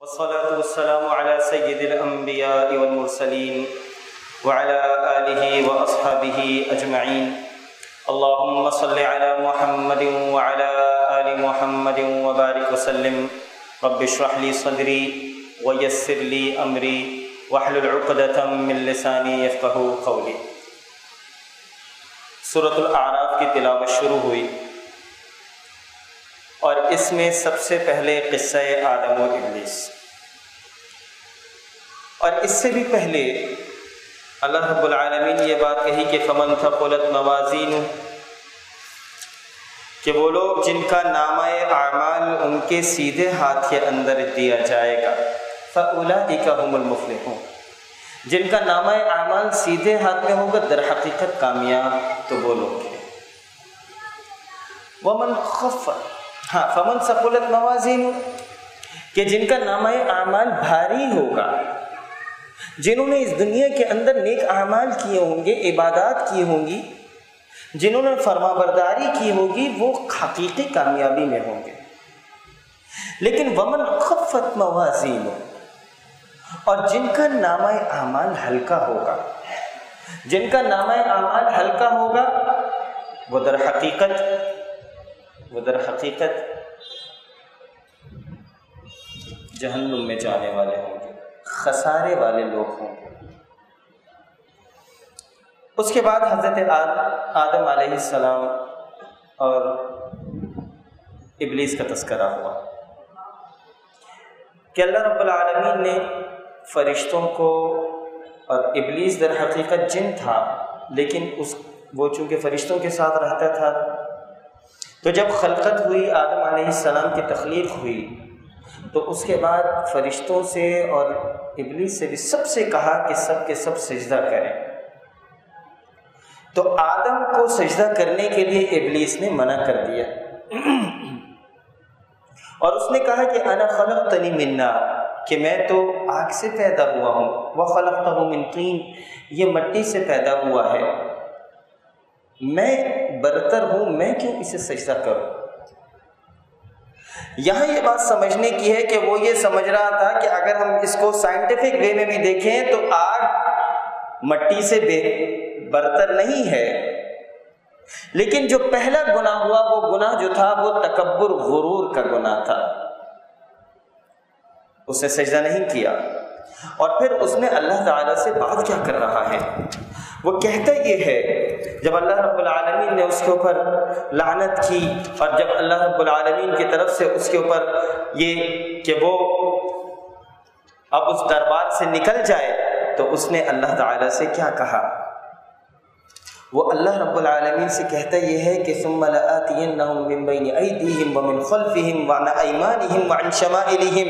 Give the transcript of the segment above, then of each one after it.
والصلاة والسلام على سيد الأنبياء والمرسلين وعلى آله وأصحابه أجمعين. اللهم صل على محمد وعلى آل محمد وبارك وسلم. رب اشرح لي صدري ويسر لي أمري واحلل عقدة من لساني يفقهوا قولي. سورۃ الاعراف کی تلاوت شروع ہوئی اور اس میں سب سے پہلے قصہ آدم و ابلیس، اور اس سے بھی پہلے اللہ رب العالمین نے یہ بات کہی کہ فمن ثقلت موازینہ، کہ وہ لوگ جن کا نامہ اعمال ان کے سیدھے ہاتھ کے اندر دیا جائے گا، فاولئک هم المفلحون، جن کا نامہ اعمال سیدھے ہاتھ میں ہوگا در حقیقت کامیاب تو وہ لوگ ہیں. ومن خفت، فمن ثقلت موازینہ، کہ جن کا نامہ اعمال بھاری ہوگا، جنہوں نے اس دنیا کے اندر نیک اعمال کیے ہوں گے، عبادات کی ہوں گی، جنہوں نے فرما برداری کی ہوگی، وہ حقیقی کامیابی میں ہوں گے. لیکن ومن خفت موازینہ، اور جن کا نامہ اعمال ہلکا ہوگا، جن کا نامہ اعمال ہلکا ہوگا، وہ در حقیقت جہنم میں جانے والے ہوں گے، خسارے والے لوگ ہوں گے. اس کے بعد حضرت آدم علیہ السلام اور ابلیس کا تذکرہ ہوا کہ اللہ رب العالمین نے فرشتوں کو، اور ابلیس در حقیقت جن تھا لیکن وہ چونکہ فرشتوں کے ساتھ رہتا تھا، تو جب خلقت ہوئی، آدم علیہ السلام کی تخلیق ہوئی، تو اس کے بعد فرشتوں سے اور ابلیس سے بھی سب سے کہا کہ سب کے سب سجدہ کریں. تو آدم کو سجدہ کرنے کے لیے ابلیس نے منع کر دیا اور اس نے کہا کہ انا خلقتنی من نار، کہ میں تو آگ سے پیدا ہوا ہوں، وخلقتہ من طین، یہ مٹی سے پیدا ہوا ہے، میں برتر ہوں، میں کیوں اسے سجدہ کروں. یہاں یہ بات سمجھنے کی ہے کہ وہ یہ سمجھ رہا تھا کہ اگر ہم اس کو سائنٹیفک وے میں بھی دیکھیں تو آگ مٹی سے برتر نہیں ہے، لیکن جو پہلا گناہ ہوا، وہ گناہ جو تھا وہ تکبر، غرور کا گناہ تھا. اس نے سجدہ نہیں کیا، اور پھر اس نے اللہ تعالیٰ سے بات کیا کر رہا ہے. وہ کہتا یہ ہے، جب اللہ رب العالمین نے اس کے اوپر لعنت کی، اور جب اللہ رب العالمین کی طرف سے اس کے اوپر یہ کہ وہ اب اس دربار سے نکل جائے، تو اس نے اللہ تعالیٰ سے کیا کہا؟ وہ اللہ رب العالمین سے کہتا یہ ہے کہ ثم لآتینہم من بین ایدیہم ومن خلفہم وعن ایمانہم وعن شمائلہم،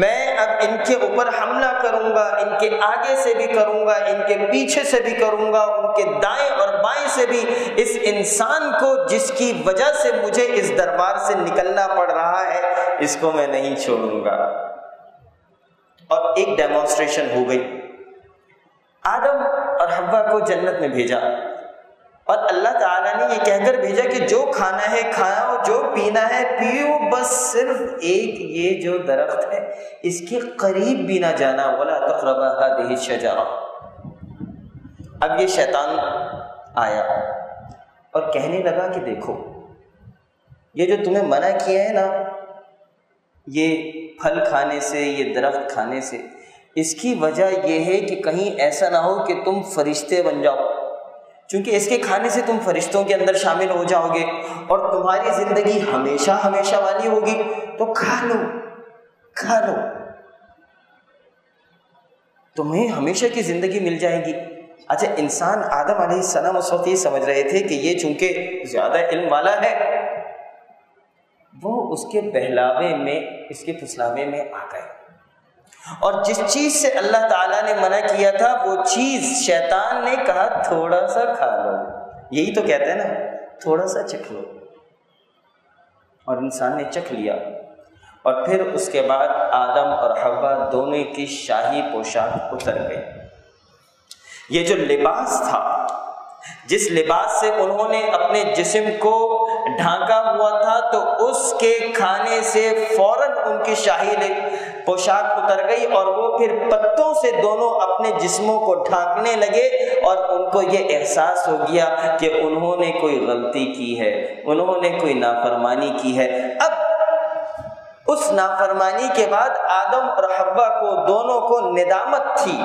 میں اب ان کے اوپر حملہ کروں گا، ان کے آگے سے بھی کروں گا، ان کے پیچھے سے بھی کروں گا، ان کے دائیں اور بائیں سے بھی. اس انسان کو جس کی وجہ سے مجھے اس دربار سے نکلنا پڑ رہا ہے، اس کو میں نہیں چھوڑوں گا. اور ایک ڈیمونسٹریشن ہو گئی. آدم اور حوا کو جنت میں بھیجا، اور اللہ تعالیٰ نے یہ کہہ کر بھیجا کہ جو کھانا ہے کھاؤ، جو پینا ہے پیو، بس صرف ایک یہ جو درخت ہے اس کے قریب بھی نہ جانا، وَلَا تَقْرَبَا هَٰذِهِ الشَّجَرَةَ. اب یہ شیطان آیا اور کہنے لگا کہ دیکھو، یہ جو تمہیں منع کیا ہے نا، یہ پھل کھانے سے، یہ درخت کھانے سے، اس کی وجہ یہ ہے کہ کہیں ایسا نہ ہو کہ تم فرشتے بن جاؤ، چونکہ اس کے کھانے سے تم فرشتوں کے اندر شامل ہو جاؤ گے اور تمہاری زندگی ہمیشہ ہمیشہ والی ہوگی، تو کھا لو، تمہیں ہمیشہ کی زندگی مل جائے گی. اچھا، انسان آدم علیہ السلام اس وقت یہ سمجھ رہے تھے کہ یہ چونکہ زیادہ علم والا ہے، وہ اس کے بہلاوے میں، اس کے پھسلاوے میں آ گئے، اور جس چیز سے اللہ تعالیٰ نے منع کیا تھا وہ چیز شیطان نے کہا تھوڑا سا کھا لو. یہی تو کہتے ہیں نا، تھوڑا سا چکھ لو، اور انسان نے چکھ لیا. اور پھر اس کے بعد آدم اور حوا دونوں کی شاہی پوشاک اتر گئی. یہ جو لباس تھا، جس لباس سے انہوں نے اپنے جسم کو ڈھانکا ہوا تھا، تو اس کے کھانے سے فوراً ان کی شاہی پوشاک اتر گئی اور وہ پھر پتوں سے دونوں اپنے جسموں کو ڈھانکنے لگے اور ان کو یہ احساس ہو گیا کہ انہوں نے کوئی غلطی کی ہے، انہوں نے کوئی نافرمانی کی ہے۔ اب اس نافرمانی کے بعد آدم اور حوا کو دونوں کو ندامت تھی،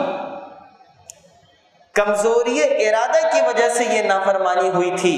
کمزوری ارادہ کی وجہ سے یہ نافرمانی ہوئی تھی۔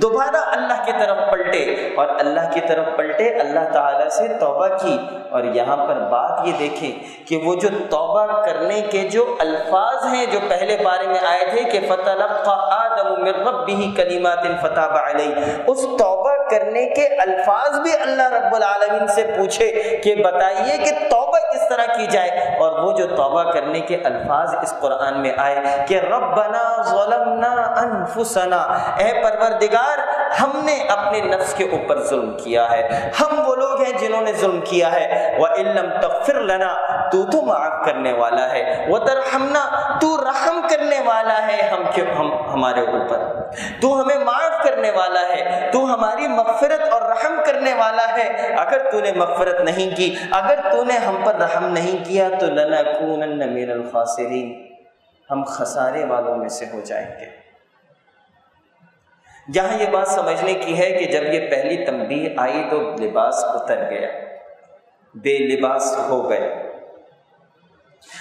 دوبارہ اللہ کی طرف پلٹے اور اللہ کی طرف پلٹے، اللہ تعالیٰ سے توبہ کی۔ اور یہاں پر بات یہ دیکھیں کہ وہ جو توبہ کرنے کے جو الفاظ ہیں جو پہلے بارے میں آئے تھے کہ فَتَلَقَّى آدَمُ مِن رَّبِّهِ كَلِمَاتٍ فَتَابَ عَلَيْهِ، اس توبہ کرنے کے الفاظ بھی اللہ رب العالمین سے پوچھے کہ بتائیے کہ توبہ کس طرح کی جائے۔ اور وہ جو توبہ کرنے کے الفاظ اس قرآن میں آئے کہ ربنا ظلمنا انفسنا، اے پروردگار ہم نے اپنے نفس کے اوپر ظلم کیا ہے، ہم وہ لوگ ہیں جنہوں نے ظلم کیا ہے۔ وَإِن لَّمْ تَغْفِرْ لَنَا، تو معاف کرنے والا ہے، وَتَرْحَمْنَا، تو رحم کرنے والا ہے ہمارے اوپر، تو ہمیں معاف کرنے والا ہے، تو ہماری مغفرت اور رحم کرنے والا ہے۔ اگر تو نے مغفرت نہیں کی، اگر تو نے ہم پر رحم نہیں کیا تو لَنَكُونَنَّ مِنَ الْخَاسِرِينَ، ہم خسارے والوں میں سے ہو جائیں گے۔ جہاں یہ بات سمجھنے کی ہے کہ جب یہ پہلی تنبیہ آئی تو لباس اتر گیا، بے لباس ہو گئے۔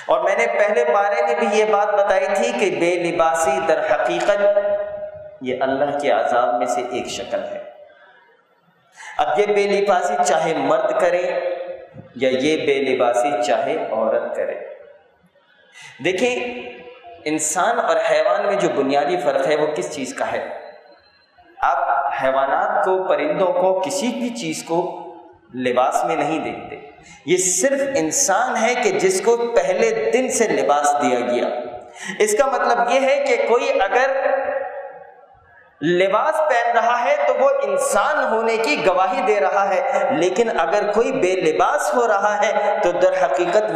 اور میں نے پہلے بارے میں بھی یہ بات بتائی تھی کہ بے لباسی در حقیقت یہ اللہ کے عذاب میں سے ایک شکل ہے۔ اب یہ بے لباسی چاہے مرد کرے یا یہ بے لباسی چاہے عورت کرے، دیکھیں انسان اور حیوان میں جو بنیادی فرق ہے وہ کس چیز کا ہے؟ آپ حیوانات کو، پرندوں کو، کسی بھی چیز کو لباس میں نہیں دیکھتے، یہ صرف انسان ہے کہ جس کو پہلے دن سے لباس دیا گیا۔ اس کا مطلب یہ ہے کہ کوئی اگر لباس پہن رہا ہے تو وہ انسان ہونے کی گواہی دے رہا ہے، لیکن اگر کوئی بے لباس ہو رہا ہے تو در حقیقت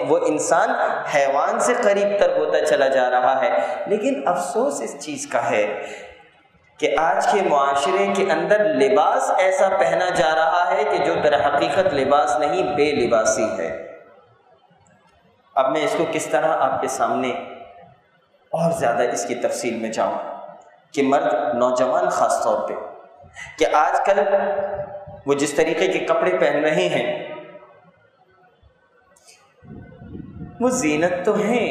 وہ انسان حیوان سے قریب تر ہوتا چلا جا رہا ہے۔ لیکن افسوس اس چیز کا ہے کہ آج کے معاشرے کے اندر لباس ایسا پہنا جا رہا ہے کہ جو در حقیقت لباس نہیں، بے لباسی ہے۔ اب میں اس کو کس طرح آپ کے سامنے اور زیادہ اس کی تفصیل میں جاؤں کہ مرد، نوجوان خاص طور پہ، کہ آج کل وہ جس طریقے کے کپڑے پہن رہے ہیں وہ زینت تو ہیں،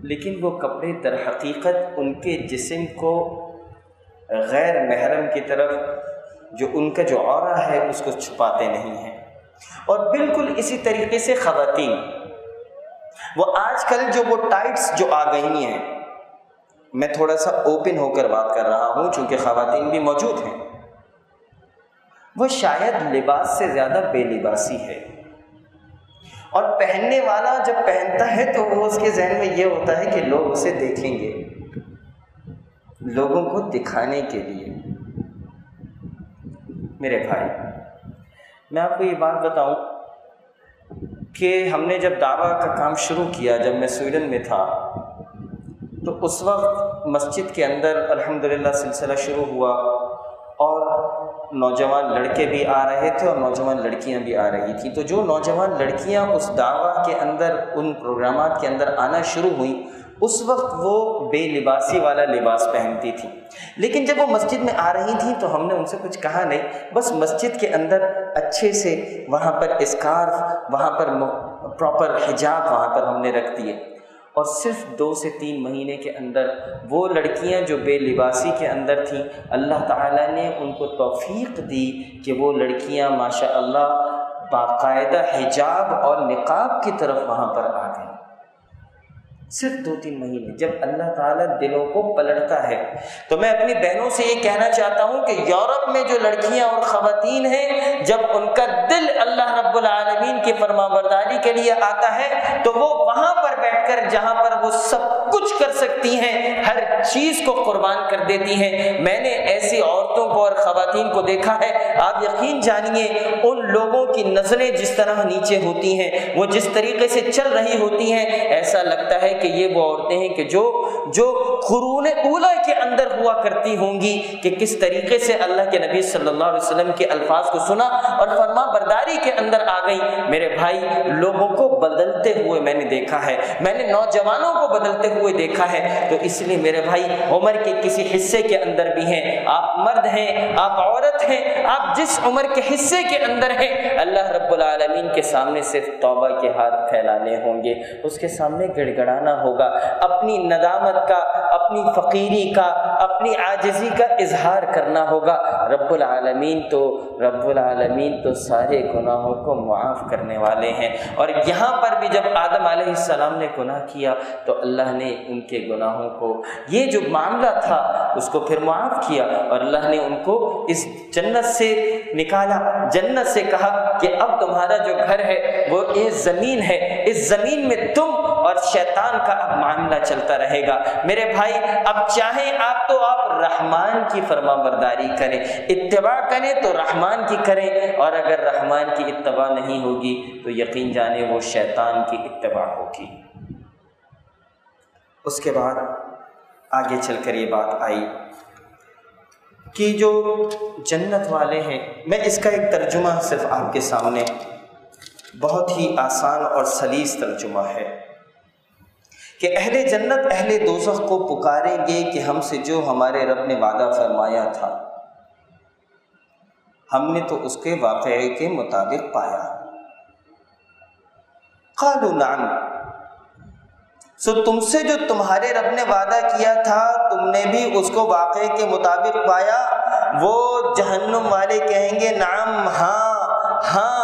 لیکن وہ کپڑے در حقیقت ان کے جسم کو غیر محرم کی طرف جو ان کا جو عورہ ہے اس کو چھپاتے نہیں ہیں۔ اور بالکل اسی طریقے سے خواتین، وہ آج کل جو وہ ٹائٹس جو آ گئی ہیں، میں تھوڑا سا اوپن ہو کر بات کر رہا ہوں چونکہ خواتین بھی موجود ہیں، وہ شاید لباس سے زیادہ بے لباسی ہے۔ اور پہننے والا جب پہنتا ہے تو وہ اس کے ذہن میں یہ ہوتا ہے کہ لوگ اسے دیکھیں گے، لوگوں کو دکھانے کے لیے۔ میرے بھائی، میں آپ کو یہ بات بتاؤں کہ ہم نے جب دعویٰ کا کام شروع کیا، جب میں سویڈن میں تھا، تو اس وقت مسجد کے اندر الحمدللہ سلسلہ شروع ہوا اور نوجوان لڑکے بھی آ رہے تھے اور نوجوان لڑکیاں بھی آ رہی تھیں۔ تو جو نوجوان لڑکیاں اس دعویٰ کے اندر، ان پروگرامات کے اندر آنا شروع ہوئیں، اس وقت وہ بے لباسی والا لباس پہنتی تھیں، لیکن جب وہ مسجد میں آ رہی تھیں تو ہم نے ان سے کچھ کہا نہیں، بس مسجد کے اندر اچھے سے وہاں پر اسکارف، وہاں پر پراپر حجاب وہاں پر ہم نے رکھ دیے۔ اور صرف 2 سے 3 مہینے کے اندر وہ لڑکیاں جو بے لباسی کے اندر تھیں، اللہ تعالیٰ نے ان کو توفیق دی کہ وہ لڑکیاں ماشاء اللہ باقاعدہ حجاب اور نقاب کی طرف وہاں پر آ گئیں۔ صرف 2-3 مہینے۔ جب اللہ تعالیٰ دلوں کو پلٹتا ہے تو میں اپنی بہنوں سے یہ کہنا چاہتا ہوں کہ یورپ میں جو لڑکیاں اور خواتین ہیں، جب ان کا دل اللہ رب العالمین کی فرمانبرداری کے لیے آتا ہے تو وہ وہاں پر بیٹھ کر، جہاں پر وہ سب کچھ کر سکتی ہیں، ہر چیز کو قربان کر دیتی ہیں۔ میں نے ایسی عورتوں کو اور خواتین کو دیکھا ہے، آپ یقین جانیے ان لوگوں کی نظریں جس طرح نیچے ہوتی ہیں، وہ جس طریقے سے چل رہی ہوتی ہیں، ایسا لگتا ہے کہ یہ وہ عورتیں ہیں کہ جو قرون اولا کے اندر ہوا کرتی ہوں گی کہ کس طریقے سے اللہ کے نبی صلی اللہ علیہ وسلم کے الفاظ کو سنا اور فرما برداری کے اندر آ گئی۔ میرے بھائی، لوگوں کو بدلتے ہوئے میں نے دیکھا ہے، میں نے نوجوانوں کو بدلتے ہوئے دیکھا ہے، تو اس لیے میرے بھائی عمر کے کسی حصے کے اندر بھی ہیں، آپ مرد ہیں، آپ عورت ہیں، آپ جس عمر کے حصے کے اندر ہیں، اللہ رب العالمین کے سامنے صرف توبہ کے ہاتھ پھیلانے ہوں گے، اس کے سامنے گڑ گڑانا ہوگا، اپنی ندامت کا، اپنی فقیری کا، اپنی عاجزی کا اظہار کرنا ہوگا۔ رب العالمین تو سارے گناہوں کو معاف کرنے والے ہیں۔ اور یہاں پر بھی جب آدم علیہ السلام نے گناہ کیا تو اللہ نے ان کے گناہوں کو، یہ جو معاملہ تھا اس کو پھر معاف کیا، اور اللہ نے ان کو اس جنت سے نکالا، جنت سے کہا کہ اب تمہارا جو گھر ہے وہ یہ زمین ہے، اس زمین میں تم اور شیطان کا اب معاملہ چلتا رہے گا۔ میرے بھائی، اب چاہیں آپ تو آپ رحمان کی فرما برداری کریں، اتباع کریں تو رحمان کی کریں، اور اگر رحمان کی اتباع نہیں ہوگی تو یقین جانے وہ شیطان کی اتباع ہوگی۔ اس کے بعد آگے چل کر یہ بات آئی کہ جو جنت والے ہیں، میں اس کا ایک ترجمہ صرف آپ کے سامنے، بہت ہی آسان اور سلیس ترجمہ ہے کہ اہل جنت اہل دوزخ کو پکاریں گے کہ ہم سے جو ہمارے رب نے وعدہ فرمایا تھا ہم نے تو اس کے واقعے کے مطابق پایا۔ قالوا نعم، سو تم سے جو تمہارے رب نے وعدہ کیا تھا تم نے بھی اس کو واقعے کے مطابق پایا۔ وہ جہنم والے کہیں گے نعم، ہاں ہاں۔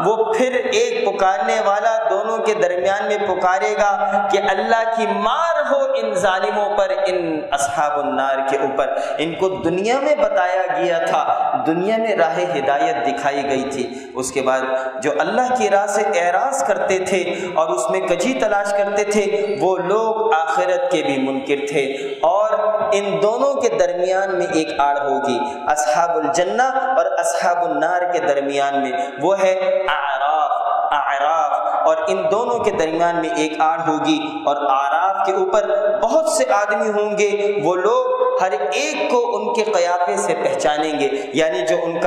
وہ پھر ایک پکارنے والا دونوں کے درمیان میں پکارے گا کہ اللہ کی مار ہو ان ظالموں پر، ان اصحاب النار کے اوپر۔ ان کو دنیا میں بتایا گیا تھا، دنیا میں راہ ہدایت دکھائی گئی تھی، اس کے بعد جو اللہ کی راہ سے اعراض کرتے تھے اور اس میں کجی تلاش کرتے تھے وہ لوگ آخرت کے بھی منکر تھے، اور ان دونوں کے درمیان میں ایک آڑ ہوگی، اصحاب الجنہ اور اصحاب النار کے درمیان میں، وہ ہے اعراف، اور ان دونوں کے درمیان میں ایک آڑ ہوگی، اور اعراف کے اوپر بہت سے آدمی ہوں گے، وہ لوگ ہر ایک کو ان کے قیافے سے پہچانیں گے، یعنی جو ان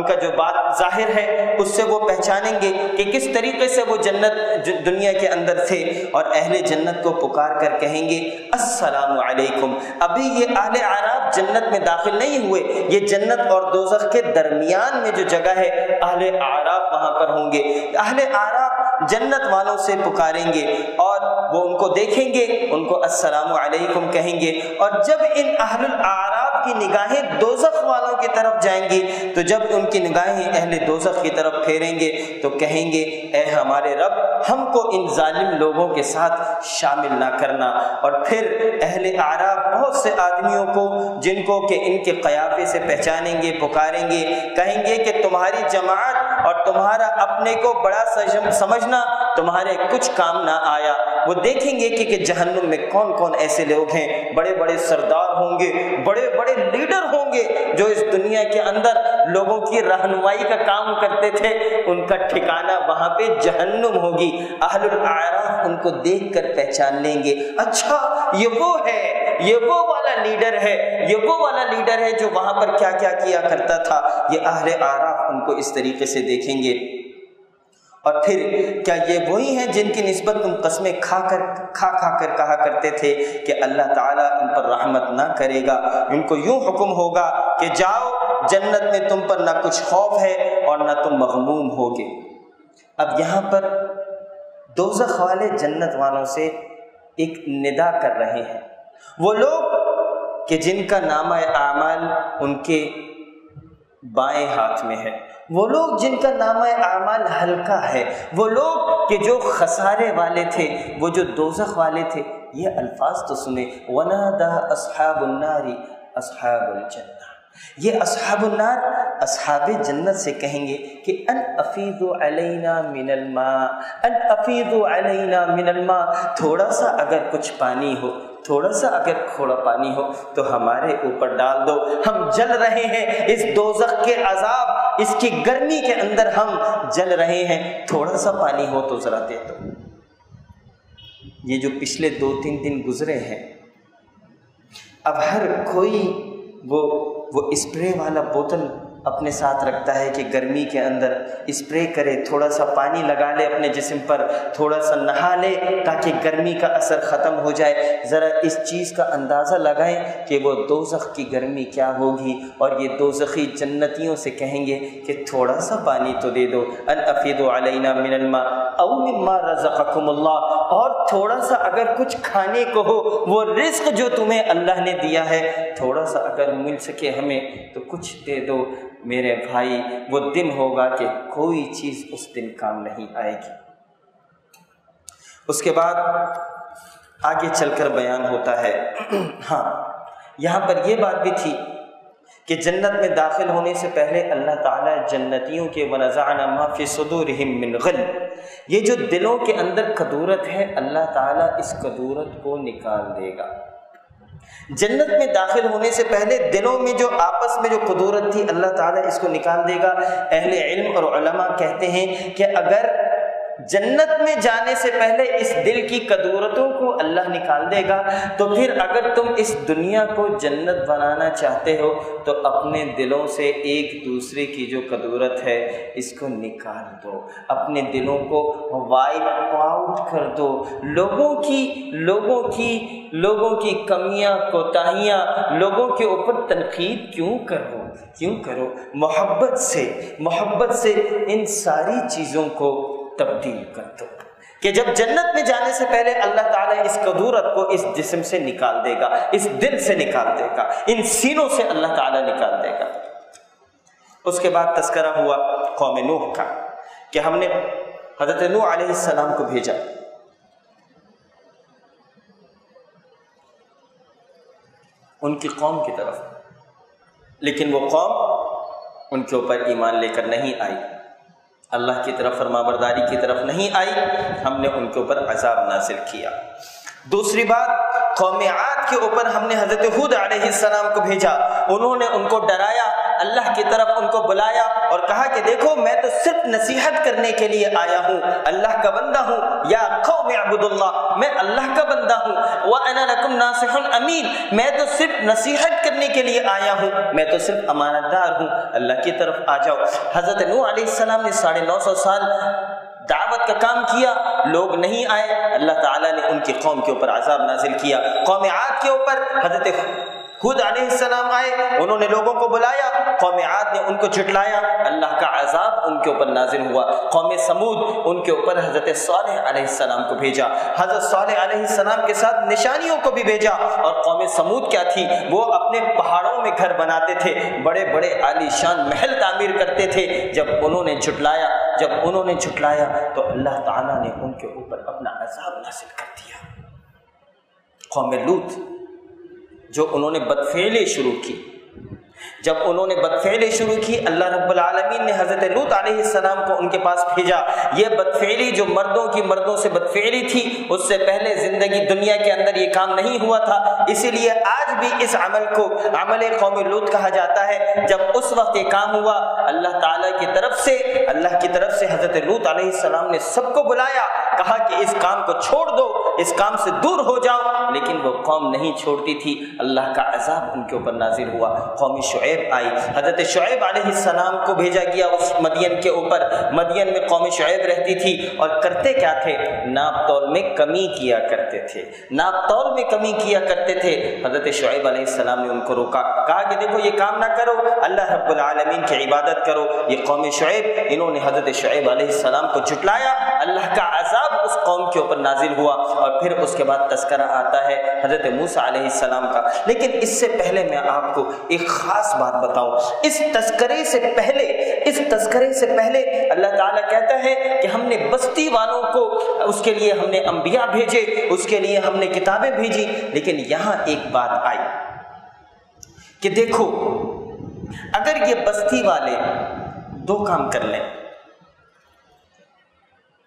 کا جو بات ظاہر ہے اس سے وہ پہچانیں گے کہ کس طریقے سے وہ جنت دنیا کے اندر تھے، اور اہل جنت کو پکار کر کہیں گے السلام علیکم۔ ابھی یہ اہل اعراف جنت میں داخل نہیں ہوئے، یہ جنت اور دوزخ کے درمیان میں جو جگہ ہے اہل اعراف وہاں پر ہوں گے۔ اہل اعراف جنت والوں سے پکاریں گے اور وہ ان کو دیکھیں گے، ان کو السلام علیکم کہیں گے، اور جب ان اہل الاعراف کی نگاہیں دوزخ والوں کی طرف جائیں گی تو جب ان کی نگاہیں اہل دوزخ کی طرف پھیریں گے تو کہیں گے اے ہمارے رب، ہم کو ان ظالم لوگوں کے ساتھ شامل نہ کرنا۔ اور پھر اہل اعراف بہت سے آدمیوں کو جن کو کہ ان کے قیافے سے پہچانیں گے، پکاریں گے، کہیں گے کہ تمہاری جماعت اور تمہارا اپنے کو بڑا سمجھنا تمہارے کچھ کام نہ آیا۔ وہ دیکھیں گے کہ جہنم میں کون کون ایسے لوگ ہیں، بڑے بڑے سردار ہوں گے، بڑے بڑے لیڈر ہوں گے جو اس دنیا کے اندر لوگوں کی رہنمائی کا کام کرتے تھے، ان کا ٹھکانہ وہاں پہ جہنم ہوگی۔ اہل الاعراف ان کو دیکھ کر پہچان لیں گے، اچھا یہ وہ ہے، یہ وہ والا لیڈر ہے، یہ وہ والا لیڈر ہے جو وہاں پر کیا کیا کیا کرتا تھا۔ یہ اہل اعراف ان کو اس طریقے سے دیکھیں گے، اور پھر کیا یہ وہی ہیں جن کی نسبت تم قسمیں کھا کر کہا کرتے تھے کہ اللہ تعالیٰ ان پر رحمت نہ کرے گا، ان کو یوں حکم ہوگا کہ جاؤ جنت میں تم پر نہ کچھ خوف ہے اور نہ تم مغموم ہوگے۔ اب یہاں پر دوزخ والے جنت والوں سے ایک ندا کر رہے ہیں، وہ لوگ کہ جن کا نامہ اعمال ان کے بائیں ہاتھ میں ہے، وہ لوگ جن کا نامہ اعمال ہلکا ہے، وہ لوگ کہ جو خسارے والے تھے، وہ جو دوزخ والے تھے۔ یہ الفاظ تو سنیں، وَنَادَى أَصْحَابُ النَّارِ أَصْحَابَ الْجَنَّةِ، یہ اصحاب النار اصحاب جنت سے کہیں گے کہ ان افیضوا علینا من الماء، ان افیضوا علینا من الماء، تھوڑا سا اگر کچھ پانی ہو، تھوڑا سا اگر تھوڑا پانی ہو تو ہمارے اوپر ڈال دو، ہم جل رہے ہیں اس دوزخ کے عذاب، اس کی گرمی کے اندر ہم جل رہے ہیں، تھوڑا سا پانی ہو تو ذرا دے دو۔ یہ جو پچھلے 2-3 دن گزرے ہیں اب ہر کوئی وہ اسپرے والا بوتل اپنے ساتھ رکھتا ہے کہ گرمی کے اندر اسپرے کرے، تھوڑا سا پانی لگا لے اپنے جسم پر، تھوڑا سا نہا لے تاکہ گرمی کا اثر ختم ہو جائے۔ ذرا اس چیز کا اندازہ لگائیں کہ وہ دوزخ کی گرمی کیا ہوگی، اور یہ دوزخی جنتیوں سے کہیں گے کہ تھوڑا سا پانی تو دے دو، ان افیدوا علینا من الماء او مما رزقکم اللہ، اور تھوڑا سا اگر کچھ کھانے کو ہو، وہ رزق جو تمہیں اللہ نے دیا ہے تھوڑا سا اگر مل سکے ہمیں تو کچھ دے دو۔ میرے بھائی وہ دن ہوگا کہ کوئی چیز اس دن کام نہیں آئے گی۔ اس کے بعد آگے چل کر بیان ہوتا ہے، ہاں یہاں پر یہ بات بھی تھی کہ جنت میں داخل ہونے سے پہلے اللہ تعالیٰ جنتیوں کے وَنَزَعْنَا مَا فِي صُدُورِهِم مِّن غِلٍّ، یہ جو دلوں کے اندر کدورت ہے اللہ تعالیٰ اس کدورت کو نکال دے گا۔ جنت میں داخل ہونے سے پہلے دلوں میں جو آپس میں جو کدورت تھی اللہ تعالیٰ اس کو نکال دے گا۔ اہل علم اور علماء کہتے ہیں کہ اگر جنت میں جانے سے پہلے اس دل کی کدورتوں کو اللہ نکال دے گا تو پھر اگر تم اس دنیا کو جنت بنانا چاہتے ہو تو اپنے دلوں سے ایک دوسرے کی جو کدورت ہے اس کو نکال دو، اپنے دلوں کو وائپ آؤٹ کر دو۔ لوگوں کی کمیاں کوتاہیاں لوگوں کے اوپر تنقید کیوں کرو؟ محبت سے ان ساری چیزوں کو تبدیل کر دو کہ جب جنت میں جانے سے پہلے اللہ تعالیٰ اس کدورت کو اس جسم سے نکال دے گا، اس دل سے نکال دے گا، ان سینوں سے اللہ تعالیٰ نکال دے گا۔ اس کے بعد تذکرہ ہوا قوم نوح کا کہ ہم نے حضرت نوح علیہ السلام کو بھیجا، ان کی قوم کی طرف، لیکن وہ قوم ان کے اوپر ایمان لے کر نہیں آئی، اللہ کی طرف فرمانبرداری کی طرف نہیں آئی، ہم نے ان کے اوپر عذاب نازل کیا۔ دوسری بات، قوم عاد کے اوپر ہم نے حضرت ہود علیہ السلام کو بھیجا، انہوں نے ان کو ڈرایا، اللہ کی طرف ان کو بلایا اور کہا کہ دیکھو میں تو صرف نصیحت کرنے کے لیے آیا ہوں، اللہ کا بندہ ہوں، یا قوم اعبدوا اللہ، میں اللہ کا بندہ ہوں، وَأَنَا لَكُمْ نَاصِحٌ أَمِينٌ، میں تو صرف نصیحت کرنے کے لیے آیا ہوں، میں تو صرف امانت دار ہوں، اللہ کی طرف آ جاؤ۔ حضرت نوح علیہ السلام نے 950 سال دعوت کا کام کیا، لوگ نہیں آئے، اللہ تعالیٰ نے ان کی قوم کے اوپر عذاب نازل کیا۔ قوم عاد کے اوپر حضرت ہود علیہ السلام آئے، انہوں نے لوگوں کو بلایا، قوم عاد نے ان کو جھٹلایا، اللہ کا عذاب ان کے اوپر نازل ہوا۔ قوم سمود، ان کے اوپر حضرت صالح علیہ السلام کو بھیجا، حضرت صالح علیہ السلام کے ساتھ نشانیوں کو بھی بھیجا۔ اور قوم سمود کیا تھی؟ وہ اپنے پہاڑوں میں گھر بناتے تھے، بڑے بڑے عالی شان محل تعمیر کرتے تھے۔ جب انہوں نے جھٹلایا تو اللہ تعالیٰ نے ان کے اوپر اپنا عذاب نازل کر دیا۔ قوم لوط، جو انہوں نے بدفعلی شروع کی، جب انہوں نے بدفعلی شروع کی، اللہ رب العالمین نے حضرت لوط علیہ السلام کو ان کے پاس بھیجا۔ یہ بدفعلی جو مردوں سے بدفعلی تھی، اس سے پہلے زندگی دنیا کے اندر یہ کام نہیں ہوا تھا، اسی لیے آج بھی اس عمل کو عمل قوم لوط کہا جاتا ہے۔ جب اس وقت یہ کام ہوا، اللہ تعالیٰ کی طرف سے حضرت لوط علیہ السلام نے سب کو بلایا، کہا کہ اس کام کو چھوڑ دو، اس کام سے دور ہو جاؤ، لیکن وہ قوم نہیں چھوڑتی تھی، اللہ کا عذاب ان کے اوپر نازل ہوا۔ قوم شعیب آئی، حضرت شعیب علیہ السلام کو بھیجا گیا اس مدین کے اوپر۔ مدین میں قوم شعیب رہتی تھی اور کرتے کیا تھے؟ ناپ تول میں کمی کیا کرتے تھے۔ حضرت شعیب علیہ السلام نے ان کو روکا، کہا کہ دیکھو یہ کام نہ کرو، اللہ رب العالمین کی عبادت کرو۔ یہ قوم شعیب، انہوں نے حضرت شعیب علیہ السلام کو جھٹلایا، اللہ کا عذاب اس قوم کے اوپر نازل ہوا۔ اور پھر اس کے بعد تذکرہ آتا ہے حضرت موسیٰ علیہ السلام کا۔ لیکن اس سے پہلے میں آپ کو ایک خاص بات بتاؤں، اس تذکرے سے پہلے اللہ تعالیٰ کہتا ہے کہ ہم نے بستی والوں کو، اس کے لیے ہم نے انبیاء بھیجے، اس کے لیے ہم نے کتابیں بھیجی۔ لیکن یہاں ایک بات آئی کہ دیکھو اگر یہ بستی والے دو کام کر لیں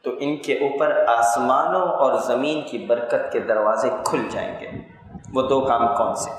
تو ان کے اوپر آسمانوں اور زمین کی برکت کے دروازے کھل جائیں گے۔ وہ دو کام کون سے؟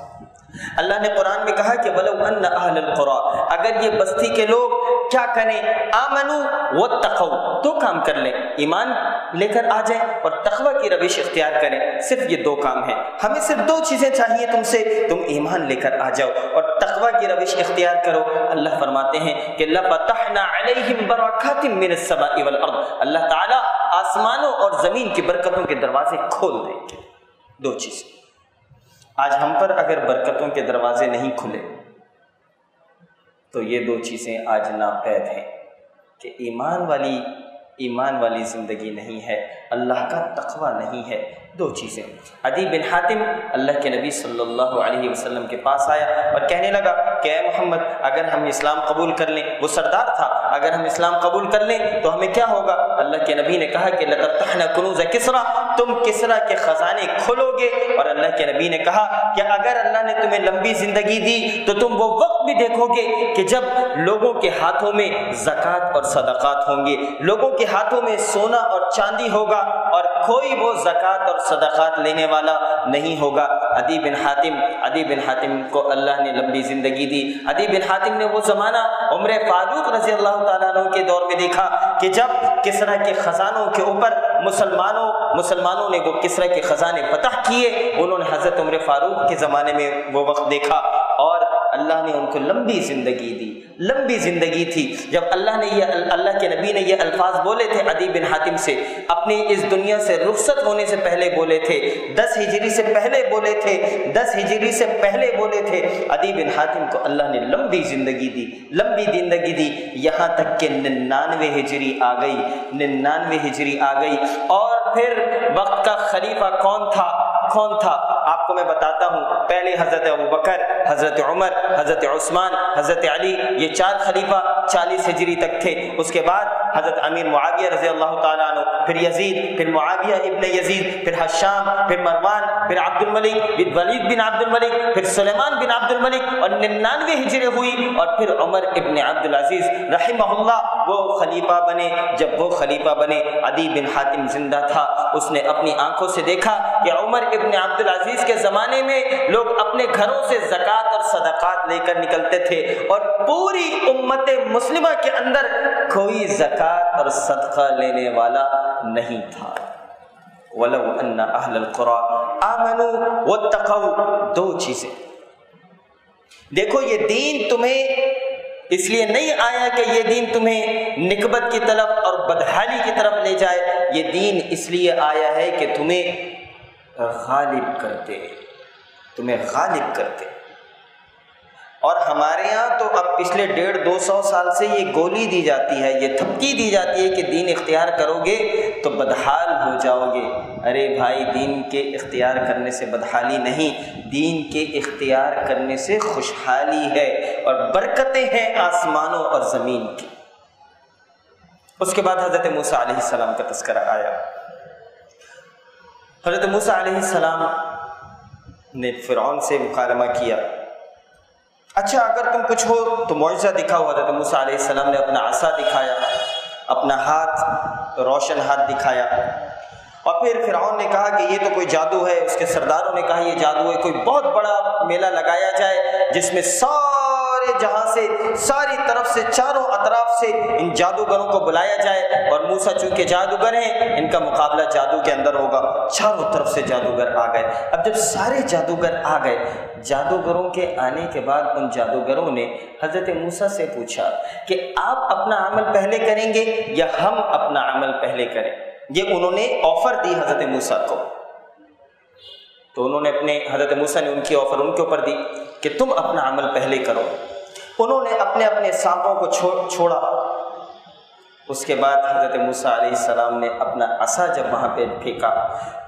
اللہ نے قرآن میں کہا کہ وَلَوْ أَنَّ أَهْلَ الْقُرَىٰ، اگر یہ بستی کے لوگ کیا کریں؟ آمنوا واتقوا، دو کام کر لیں، ایمان لے کر آ جائیں اور تقوی کی روش اختیار کریں۔ صرف یہ 2 کام ہیں، ہمیں صرف 2 چیزیں چاہیے تم سے، تم ایمان لے کر آ جاؤ اور تقوی کی روش اختیار کرو۔ اللہ فرماتے ہیں کہ لَفَتَحْنَا عَلَيْهِمْ بَرَكَاتٍ مِّنَ السَّمَاءِ وَالْأَرْضِ، اللہ تعالیٰ آسمانوں اور زمین کی برکتوں کے دروازے کھول دیں گے۔ 2 چیزیں۔ آج ہم پر اگر برکتوں کے دروازے نہیں کھلے تو یہ 2 چیزیں آج ناپید ہیں کہ ایمان والی زندگی نہیں ہے، اللہ کا تقوی نہیں ہے۔ 2 چیزیں۔ عدی بن حاتم اللہ کے نبی صلی اللہ علیہ وسلم کے پاس آیا اور کہنے لگا کہ اے محمد، اگر ہم اسلام قبول کر لیں، وہ سردار تھا، اگر ہم اسلام قبول کر لیں تو ہمیں کیا ہوگا؟ اللہ کے نبی نے کہا کہ لَتَفْتَحْنَ كُنُوزَ کسریٰ، تم کسریٰ کے خزانے کھولو گے۔ اور اللہ کے نبی نے کہا کہ اگر اللہ نے تمہیں لمبی زندگی دی تو تم وہ وقت بھی دیکھو گے کہ جب لوگوں کے ہاتھوں میں زکوٰۃ اور صدقات ہوں گے، لوگوں کے ہاتھوں میں سونا اور چاندی ہوگا اور کوئی وہ زکوٰۃ اور صدقات لینے والا نہیں ہوگا۔ عدی بن حاتم کو اللہ نے لمبی زندگی دی۔ عدی بن حاتم نے وہ زمانہ عمر فاروق رضی اللہ تعالیٰ عنہ کے دور میں دیکھا کہ جب کسریٰ کے خزانوں کے اوپر مسلمانوں نے وہ کسریٰ کے خزانے فتح کیے، انہوں نے حضرت عمر فاروق کے زمانے میں وہ وقت دیکھا اور اللہ نے ان کو لمبی زندگی دی، لمبی زندگی تھی۔ جب اللہ کے نبی نے یہ الفاظ بولے تھے عدی بن حاتم سے، اپنی اس دنیا سے رخصت ہونے سے پہلے بولے تھے، 10 ہجری سے پہلے بولے تھے، 10 ہجری سے پہلے بولے تھے، عدی بن حاتم کو اللہ نے لمبی زندگی دی، لمبی زندگی دی، یہاں تک کہ 99 ہجری آ گئی، 99 ہجری آ گئی۔ اور پھر وقت کا خلیفہ کون تھا؟ آپ کو میں بتاتا ہوں۔ پہلے حضرت ابوبکر، حضرت عمر، حضرت عثمان، حضرت علی، یہ 4 خلیفہ 40 ہجری تک تھے۔ اس کے بعد حضرت امیر معاویہ رضی اللہ تعالیٰ عنہ، پھر یزید، پھر معاویہ ابن یزید، پھر حشام، پھر مروان، پھر عبد الملک بن ولید بن عبد الملک، پھر سلیمان بن عبد الملک، اور 99 ہجری ہوئی اور پھر عمر ابن عبد العزیز رحمہ اللہ وہ خلیفہ بنے۔ جب وہ خلیفہ بنے، عدی بن حاتم زندہ تھا، اس نے اپنی آنکھوں سے دیکھا کہ عمر ابن عبد العزیز کے زمانے میں لوگ اپنے گھروں سے زکوٰۃ اور صدقات لے کر نکلتے تھے اور پوری امت مسلمہ کے اندر کوئی زکوٰۃ اور صدقہ لینے والا نہیں تھا۔ وَلَوْ أَنَّ أَهْلَ الْقُرَىٰ آمَنُوا وَاتَّقَوْا، 2 چیزیں۔ دیکھو یہ دین تمہیں اس لیے نہیں آیا کہ یہ دین تمہیں نکبت کی طرف اور بدحالی کی طرف لے جائے، یہ دین اس لیے آیا ہے کہ تمہیں غالب کرتے۔ اور ہمارے ہاں تو اب پچھلے 150-200 سال سے یہ گولی دی جاتی ہے، یہ تھپکی دی جاتی ہے کہ دین اختیار کرو گے تو بدحال ہو جاؤ گے۔ ارے بھائی، دین کے اختیار کرنے سے بدحالی نہیں، دین کے اختیار کرنے سے خوشحالی ہے اور برکتیں ہیں آسمانوں اور زمین کی۔ اس کے بعد حضرت موسیٰ علیہ السلام کا تذکرہ آیا۔ حضرت موسیٰ علیہ السلام نے فرعون سے مکالمہ کیا، اچھا اگر تم کچھ ہو تو معجزہ دکھاؤ۔ حضرت موسیٰ علیہ السلام نے اپنا عصا دکھایا، اپنا ہاتھ، روشن ہاتھ دکھایا، اور پھر فرعون نے کہا کہ یہ تو کوئی جادو ہے۔ اس کے سرداروں نے کہا یہ جادو ہے، کوئی بہت بڑا میلہ لگایا جائے جس میں سارے جہاں سے، ساری طرف سے، چاروں اطراف سے ان جادوگروں کو بلایا جائے، اور موسیٰ چونکہ جادوگر ہیں ان کا مقابلہ جادو کے اندر ہوگا۔ چاروں طرف سے جادوگر آ گئے۔ اب جب سارے جادوگر آ گئے، جادوگروں کے آنے کے بعد ان جادوگروں نے حضرت موسیٰ سے پوچھا کہ آپ اپنا عمل پہلے کریں گے یا ہم اپنا عمل پہلے کریں؟ یہ انہوں نے آفر دی حضرت موسیٰ کو، تو انہوں نے حضرت موسیٰ نے ان کی آفر ان کے اوپر دی کہ تم اپنا عمل پہلے کرو۔ انہوں نے اپنے سانپوں کو چھوڑا۔ اس کے بعد حضرت موسیٰ علیہ السلام نے اپنا عصا جب وہاں پہ پھینکا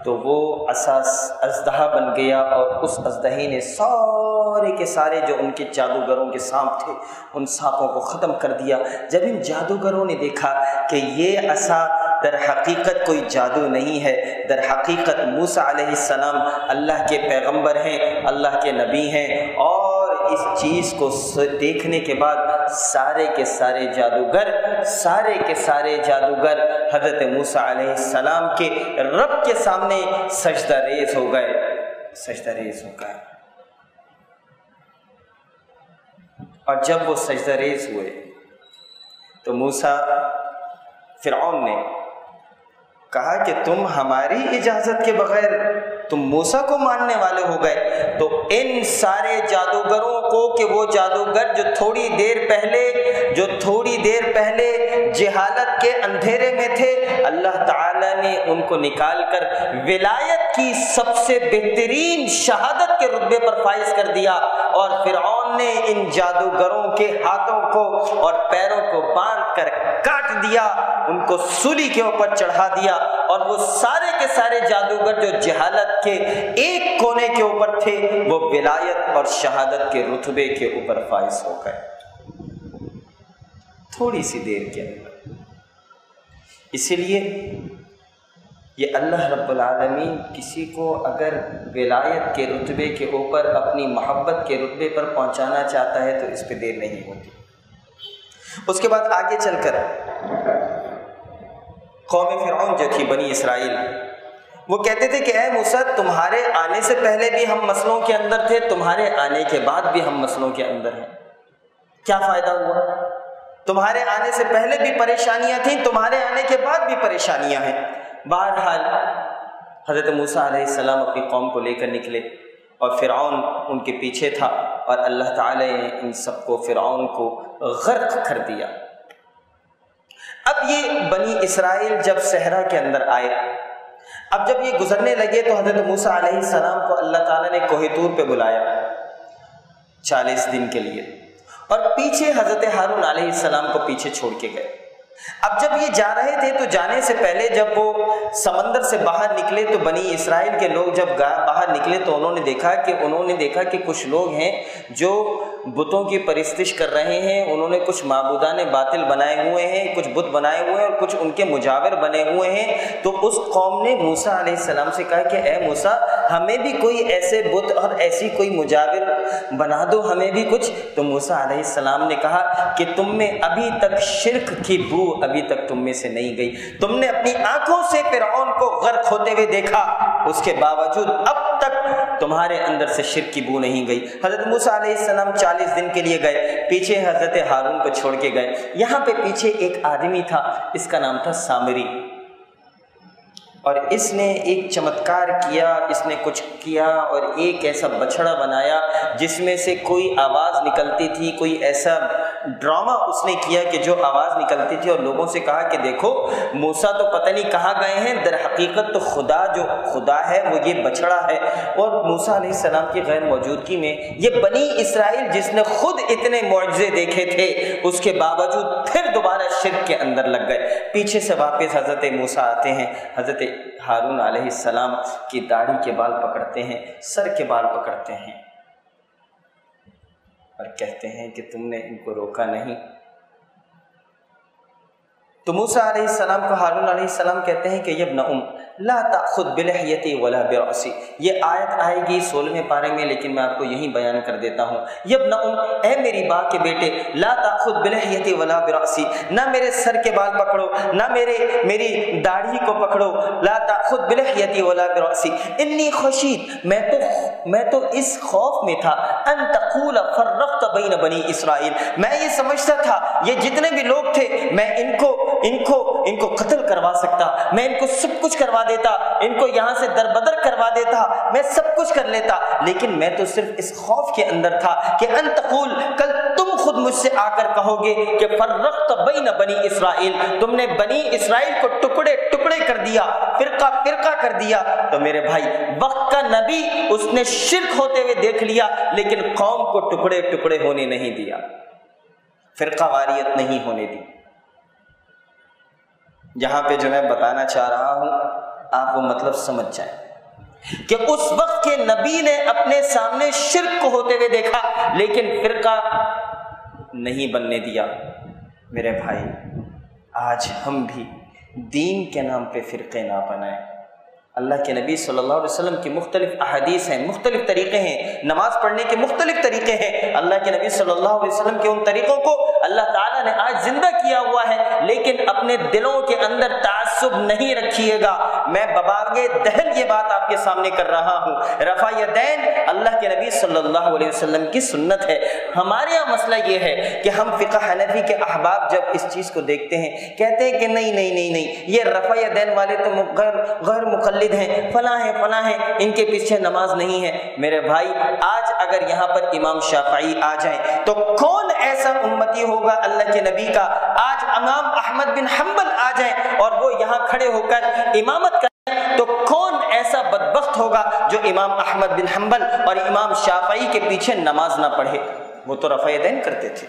تو وہ عصا اژدہا بن گیا، اور اس اژدہے نے سارے کے سارے جو ان کے جادوگروں کے سانپ تھے ان سانپوں کو ختم کر دیا۔ جب ان جادوگروں نے دیکھا کہ یہ عصا در حقیقت کوئی جادو نہیں ہے، در حقیقت موسیٰ علیہ السلام اللہ کے پیغمبر ہیں، اللہ کے نبی ہیں، اور اس چیز کو دیکھنے کے بعد سارے کے سارے جادوگر حضرت موسیٰ علیہ السلام کے رب کے سامنے سجدہ ریز ہو گئے۔ اور جب وہ سجدہ ریز ہوئے تو فرعون نے کہا کہ تم ہماری اجازت کے بغیر تم موسیٰ کو ماننے والے ہو گئے، تو ان سارے جادوگروں کو کہ وہ جادوگر جو تھوڑی دیر پہلے جہالت کے اندھیرے میں تھے، اللہ تعالیٰ نے ان کو نکال کر ولایت کی سب سے بہترین شہادت کے رتبے پر فائز کر دیا، اور فرعون نے ان جادوگروں کے ہاتھوں کو اور پیروں کو باندھ کر کاٹ دیا، ان کو سولی کے اوپر چڑھا دیا، اور وہ سارے کے سارے جادوگر جو جہالت کے ایک کونے کے اوپر تھے وہ ولایت اور شہادت کے رتبے کے اوپر فائز ہو گئے تھوڑی سی دیر کے اندر۔ اسی لیے یہ اللہ رب العالمین کسی کو اگر ولایت کے رتبے کے اوپر اپنی محبت کے رتبے پر پہنچانا چاہتا ہے تو اس پہ دیر نہیں ہوتی۔ اس کے بعد آگے چل کر قوم فرعون جو تھی بنی اسرائیل، وہ کہتے تھے کہ اے موسیٰ تمہارے آنے سے پہلے بھی ہم مسئلوں کے اندر تھے، تمہارے آنے کے بعد بھی ہم مسئلوں کے اندر ہیں، کیا فائدہ ہوا؟ تمہارے آنے سے پہلے بھی پریشانیاں تھیں، تمہارے آنے کے بعد بھی پریشانیاں ہیں۔ بہرحال حضرت موسیٰ علیہ السلام اپنی قوم کو لے کر نکلے اور فرعون ان کے پیچھے تھا، اور اللہ تعالی نے ان سب کو فرعون کو غرق کر دیا۔ اب یہ بنی اسرائیل جب صحرا کے اندر آئے، اب جب یہ گزرنے لگے تو حضرت موسیٰ علیہ السلام کو اللہ تعالیٰ نے کوہ طور پہ بلایا 40 دن کے لیے، اور پیچھے حضرت ہارون علیہ السلام کو پیچھے چھوڑ کے گئے۔ اب جب یہ جا رہے تھے تو جانے سے پہلے جب وہ سمندر سے باہر نکلے تو بنی اسرائیل کے لوگ جب باہر نکلے تو انہوں نے دیکھا کہ کچھ لوگ ہیں جو بتوں کی پرستش کر رہے ہیں، انہوں نے کچھ معبودان باطل بنائے ہوئے ہیں، کچھ بت بنائے ہوئے ہیں اور کچھ ان کے مجاور بنے ہوئے ہیں۔ تو اس قوم نے موسیٰ علیہ السلام سے کہا کہ اے موسیٰ ہمیں بھی کوئی ایسے بت اور ایسی کوئی مجاور بنا دو، ہمیں بھی کچھ۔ تو موسیٰ علیہ السلام نے کہا کہ تم میں ابھی تک شرک کی بو ابھی تک تم میں سے نہیں گئی، تم نے اپنی آنکھوں سے فرعون کو غرق ہوتے ہوئے دیکھا، اس کے باوجود اب تک تمہارے اندر سے شرک کی بو نہیں گئی۔ حضرت موسیٰ علیہ السلام 40 دن کے لیے گئے، پیچھے حضرت ہارون کو چھوڑ کے گئے۔ یہاں پہ پیچھے ایک آدمی تھا، اس کا نام تھا سامری، اور اس نے ایک چمتکار کیا، اس نے کچھ کیا اور ایک ایسا بچڑا بنایا جس میں سے کوئی آواز نکلتی تھی، کوئی ایسا ڈرامہ اس نے کیا کہ جو آواز نکلتی تھی، اور لوگوں سے کہا کہ دیکھو موسیٰ تو پتہ نہیں کہاں گئے ہیں، در حقیقت تو خدا جو خدا ہے وہ یہ بچڑا ہے۔ اور موسیٰ علیہ السلام کی غیر موجودگی میں یہ بنی اسرائیل جس نے خود اتنے معجزے دیکھے تھے اس کے باوجود پھر دوبارہ شرک کے اندر لگ گئے۔ پیچھے سے واپس حضرت موسیٰ آتے ہیں، حضرت ہارون علیہ السلام کی داڑھی کے بال پکڑتے ہیں، سر کے بال پکڑتے ہیں اور کہتے ہیں کہ تم نے ان کو روکا نہیں۔ تو موسیٰ علیہ السلام کو ہارون علیہ السلام کہتے ہیں کہ یبن لا تأخذ بلحیتی ولا برأسی، یہ آیت آئے گی 16ویں پارے میں، لیکن میں آپ کو یہیں بیان کر دیتا ہوں۔ یبن اے میری ماں کے بیٹے، لا تأخذ بلحیتی ولا برأسی، نہ میرے سر کے بال پکڑو، نہ میری داڑھی کو پکڑو، لا تأخذ بلحیتی ولا برأسی انی خشیت، میں تو اس خوف میں تھا، ان تقول فرقت بین بنی اسرائیل، میں یہ سمجھتا تھا یہ جتنے بھی لوگ تھے میں ان کو قتل کروا سکتا، میں ان کو سب کچھ کروا دیتا، ان کو یہاں سے دربدر کروا دیتا، میں سب کچھ کر لیتا، لیکن میں تو صرف اس خوف کے اندر تھا کہ ان تقول، کل تم خود مجھ سے آ کر کہو گے کہ فرقت بین بنی اسرائیل، تم نے بنی اسرائیل کو ٹکڑے ٹکڑے کر دیا، فرقہ فرقہ کر دیا۔ تو میرے بھائی وقت کا نبی اس نے شرک ہوتے ہوئے دیکھ لیا، لیکن قوم کو ٹکڑے ٹکڑے ہونے نہیں دیا، فرقہ واریت نہیں ہونے دی۔ جہاں پہ جو میں بتانا چاہ رہا ہوں آپ وہ مطلب سمجھ جائیں کہ اس وقت کے نبی نے اپنے سامنے شرک کو ہوتے ہوئے دیکھا لیکن فرقہ نہیں بننے دیا۔ میرے بھائی آج ہم بھی دین کے نام پہ فرقے نہ بنائیں۔ اللہ کے نبی صلی اللہ علیہ وسلم کی مختلف احادیث ہیں، مختلف طریقے ہیں، نماز پڑھنے کے مختلف طریقے ہیں۔ اللہ کے نبی صلی اللہ علیہ وسلم کے ان طریقوں کو اللہ تعالیٰ نے آج زندہ کیا ہوا ہے، لیکن اپنے دلوں کے اندر تعصب تعصب نہیں رکھیے گا۔ میں بباغِ دہن یہ بات آپ کے سامنے کر رہا ہوں۔ رفع یدین اللہ کے نبی صلی اللہ علیہ وسلم کی سنت ہے۔ ہمارے یہاں مسئلہ یہ ہے کہ ہم فقہ حنفی کے احباب جب اس چیز کو دیکھتے ہیں کہتے ہیں کہ نہیں نہیں نہیں نہیں، یہ رفع یدین والے تو غیر مقلد ہیں، فلاں ہیں فلاں ہیں، ان کے پیچھے نماز نہیں ہے۔ میرے بھائی، آج اگر یہاں پر امام شافعی آ جائیں تو کون ایسا امتی ہوگا اللہ کے نبی کا؟ آج امام احمد بن حنبل آ جائیں اور وہ یہاں کھڑے ہو کر امامت کریں تو کون ایسا بدبخت ہوگا جو امام احمد بن حنبل اور امام شافعی کے پیچھے نماز نہ پڑھے؟ وہ تو رفع یدین کرتے تھے۔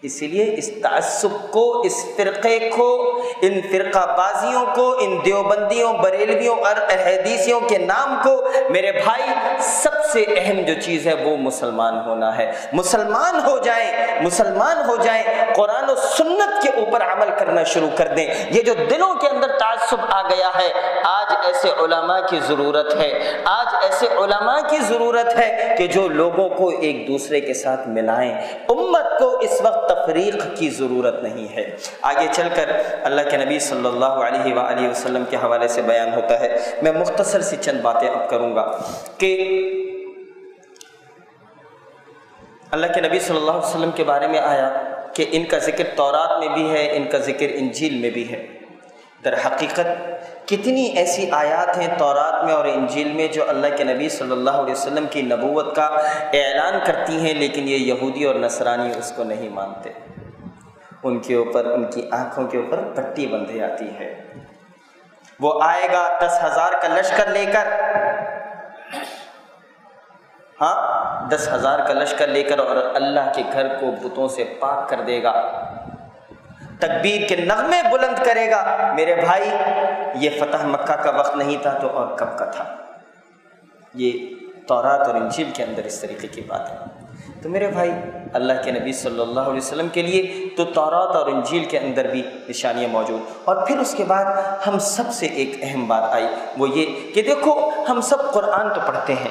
اسی لیے اس تعصب کو، اس فرقے کو، ان فرقہ بازیوں کو، ان دیوبندیوں، بریلویوں اور حدیثیوں کے نام کو، میرے بھائی، سب سے اہم جو چیز ہے وہ مسلمان ہونا ہے۔ مسلمان ہو جائیں، مسلمان ہو جائیں، قرآن و سنت کے اوپر عمل کرنا شروع کر دیں۔ یہ جو دلوں کے اندر تعصب آ گیا ہے، آج ایسے علماء کی ضرورت ہے، آج ایسے علماء کی ضرورت ہے کہ جو لوگوں کو ایک دوسرے کے ساتھ ملائیں۔ امت کو اس وقت تفریق کی ضرورت نہیں ہے۔ آگے چل کر اللہ کے نبی صلی اللہ علیہ وآلہ وسلم کے حوالے سے بیان ہوتا ہے۔ میں مختصر سی چند باتیں اب کروں گا کہ اللہ کے نبی صلی اللہ علیہ وسلم کے بارے میں آیا کہ ان کا ذکر تورات میں بھی ہے، ان کا ذکر انجیل میں بھی ہے۔ در حقیقت کتنی ایسی آیات ہیں تورات میں اور انجیل میں جو اللہ کے نبی صلی اللہ علیہ وسلم کی نبوت کا اعلان کرتی ہیں، لیکن یہ یہودی اور نصرانی اس کو نہیں مانتے۔ ان کے اوپر، ان کی آنکھوں کے اوپر پٹی بندھی جاتی ہے۔ وہ آئے گا 10,000 کا لشکر لے کر، 10,000 کا لشکر لے کر، اور اللہ کے گھر کو بتوں سے پاک کر دے گا، تکبیر کے نغمے بلند کرے گا۔ میرے بھائی، یہ فتح مکہ کا وقت نہیں تھا تو اور کب کا تھا؟ یہ تورات اور انجیل کے اندر اس طریقے کی بات ہے۔ تو میرے بھائی، اللہ کے نبی صلی اللہ علیہ وسلم کے لیے تو تورات اور انجیل کے اندر بھی نشانیاں موجود۔ اور پھر اس کے بعد ہم سب سے ایک اہم بات آئی، وہ یہ کہ دیکھو، ہم سب قرآن تو پڑھتے ہیں،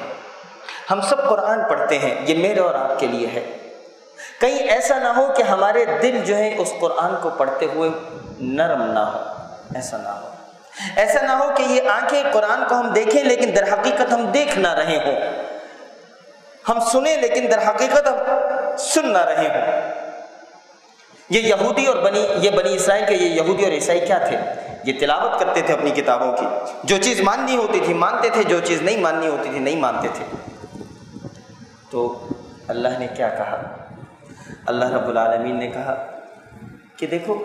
ہم سب قرآن پڑھتے ہیں، یہ میرے اور آپ کے لیے ہے۔ کہیں ایسا نہ ہو کہ ہمارے دل جو ہے اس قرآن کو پڑھتے ہوئے نرم نہ ہو، ایسا نہ ہو۔ ایسا نہ ہو کہ یہ آنکھیں قرآن کو ہم دیکھیں لیکن در حقیقت ہم دیکھ نہ رہے ہوں، ہم سنیں لیکن در حقیقت ہم سن نہ رہے ہوں۔ یہ یہودی اور بنی اسرائیل کے، یہ یہودی اور عیسائی کیا تھے؟ یہ تلاوت کرتے تھے اپنی کتابوں کی، جو چیز ماننی ہوتی تھی مانتے تھے، جو چیز نہیں ماننی ہوتی تھی نہیں مانتے تھے۔ تو اللہ نے کیا کہا؟ اللہ رب العالمین نے کہا کہ دیکھو،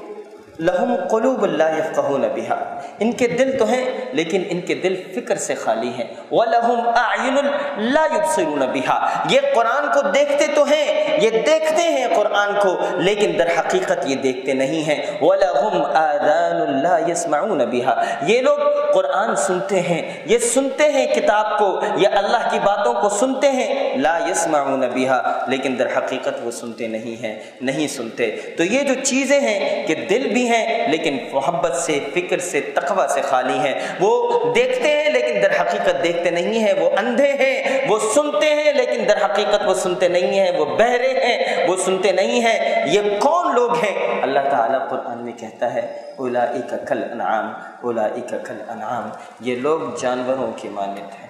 لہم قلوب لا یفقہون بہا، ان کے دل تو ہیں لیکن ان کے دل فکر سے خالی ہیں۔ وَلَهُمْ أَعْيُنٌ لَا يُبْصِرُونَ بِهَا، یہ قرآن کو دیکھتے تو ہیں، یہ دیکھتے ہیں قرآن کو، لیکن در حقیقت یہ دیکھتے نہیں ہیں۔ وَلَهُمْ آذَانٌ لَا يَسْمَعُونَ بِهَا، یہ لوگ قرآن سنتے ہیں، یہ سنتے ہیں کتاب کو، یہ اللہ کی باتوں کو سنتے ہیں، لا يسمعون بها، لیکن در حقیقت وہ سنتے نہیں ہیں، نہیں سنتے۔ تو یہ جو چیزیں ہیں کہ دل بھی ہیں لیکن محبت سے، فکر سے، تقوی سے خالی ہیں۔ وہ دیکھتے ہیں لیکن در حقیقت دیکھتے نہیں ہیں، وہ اندھے ہیں، وہ سنتے ہیں لیکن در حقیقت وہ سنتے نہیں ہیں، وہ بہرے ہیں، وہ سنتے نہیں ہیں۔ یہ کون لوگ ہیں؟ اللہ تعالیٰ قرآن میں کہتا ہے اولئک کالانعام، اولئک کالانعام، یہ لوگ جانوروں کی مانند ہیں۔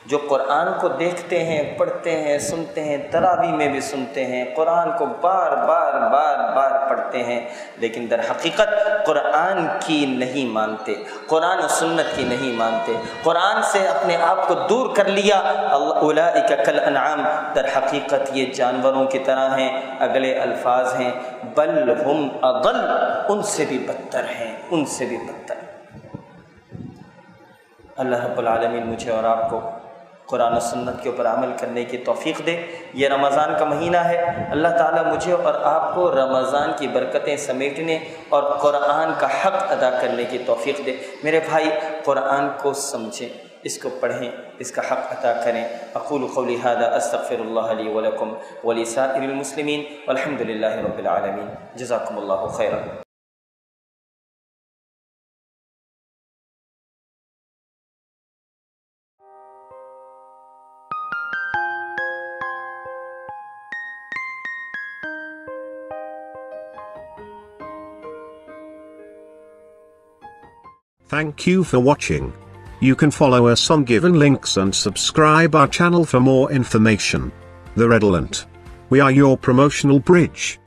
جو قرآن کو دیکھتے ہیں، پڑھتے ہیں، سنتے ہیں، تراویح میں بھی سنتے ہیں، قرآن کو بار بار پڑھتے ہیں، لیکن در حقیقت قرآن کی نہیں مانتے، قرآن و سنت کی نہیں مانتے، قرآن سے اپنے آپ کو دور کر لیا۔ اولئک کالانعام، در حقیقت یہ جانوروں کی طرح ہیں۔ اگلے الفاظ ہیں بل ہم اضل، ان سے بھی بدتر ہیں، ان سے بھی بدتر۔ اللہ رب العالمین مجھے اور آپ کو قرآن و سنت کے اوپر عمل کرنے کی توفیق دے۔ یہ رمضان کا مہینہ ہے، اللہ تعالیٰ مجھے اور آپ کو رمضان کی برکتیں سمیٹنے اور قرآن کا حق ادا کرنے کی توفیق دے۔ میرے بھائی، قرآن کو سمجھیں، اس کو پڑھیں، اس کا حق ادا کریں۔ اقول قولی ھذا استغفر اللہ لی ولکم ولسائر المسلمین والحمد للہ رب العالمین۔ جزاکم اللہ خیرا۔ Thank you for watching. You can follow us on given links and subscribe our channel for more information. The Redolent. We are your promotional bridge.